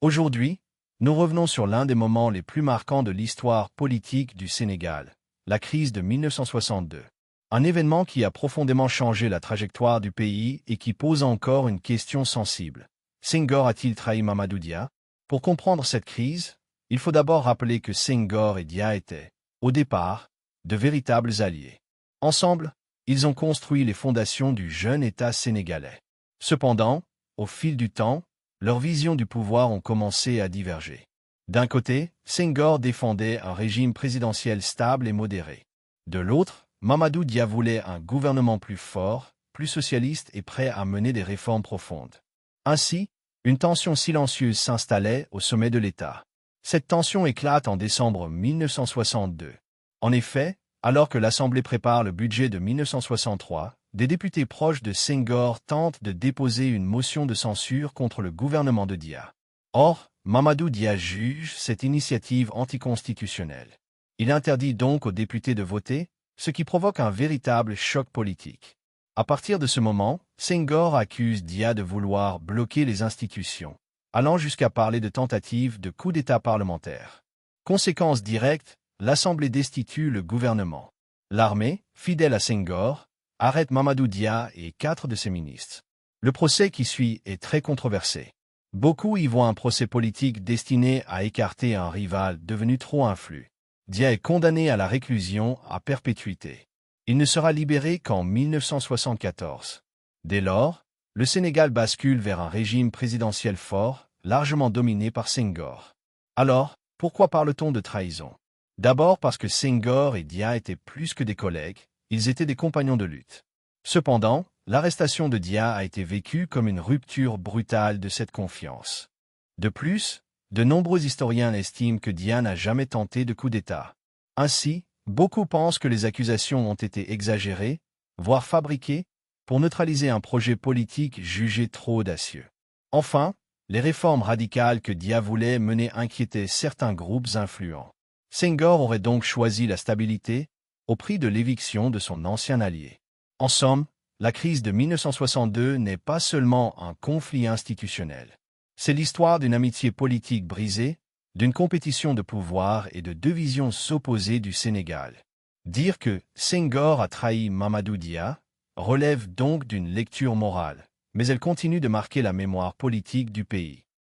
Aujourd'hui, nous revenons sur l'un des moments les plus marquants de l'histoire politique du Sénégal, la crise de 1962. Un événement qui a profondément changé la trajectoire du pays et qui pose encore une question sensible. Senghor a-t-il trahi Mamadou Dia? Pour comprendre cette crise, il faut d'abord rappeler que Senghor et Dia étaient, au départ, de véritables alliés. Ensemble, ils ont construit les fondations du jeune État sénégalais. Cependant, au fil du temps, leurs visions du pouvoir ont commencé à diverger. D'un côté, Senghor défendait un régime présidentiel stable et modéré. De l'autre, Mamadou Dia voulait un gouvernement plus fort, plus socialiste et prêt à mener des réformes profondes. Ainsi, une tension silencieuse s'installait au sommet de l'État. Cette tension éclate en décembre 1962. En effet, alors que l'Assemblée prépare le budget de 1963, des députés proches de Senghor tentent de déposer une motion de censure contre le gouvernement de Dia. Or, Mamadou Dia juge cette initiative anticonstitutionnelle. Il interdit donc aux députés de voter, ce qui provoque un véritable choc politique. À partir de ce moment, Senghor accuse Dia de vouloir bloquer les institutions, allant jusqu'à parler de tentative de coup d'État parlementaire. Conséquence directe, l'Assemblée destitue le gouvernement. L'armée, fidèle à Senghor, arrête Mamadou Dia et 4 de ses ministres. Le procès qui suit est très controversé. Beaucoup y voient un procès politique destiné à écarter un rival devenu trop influent. Dia est condamné à la réclusion à perpétuité. Il ne sera libéré qu'en 1974. Dès lors, le Sénégal bascule vers un régime présidentiel fort, largement dominé par Senghor. Alors, pourquoi parle-t-on de trahison? D'abord parce que Senghor et Dia étaient plus que des collègues, ils étaient des compagnons de lutte. Cependant, l'arrestation de Dia a été vécue comme une rupture brutale de cette confiance. De plus, de nombreux historiens estiment que Dia n'a jamais tenté de coup d'État. Ainsi, beaucoup pensent que les accusations ont été exagérées, voire fabriquées, pour neutraliser un projet politique jugé trop audacieux. Enfin, les réformes radicales que Dia voulait mener inquiétaient certains groupes influents. Senghor aurait donc choisi la stabilité, au prix de l'éviction de son ancien allié. En somme, la crise de 1962 n'est pas seulement un conflit institutionnel. C'est l'histoire d'une amitié politique brisée, d'une compétition de pouvoir et de deux visions opposées du Sénégal. Dire que Senghor a trahi Mamadou Dia relève donc d'une lecture morale, mais elle continue de marquer la mémoire politique du pays.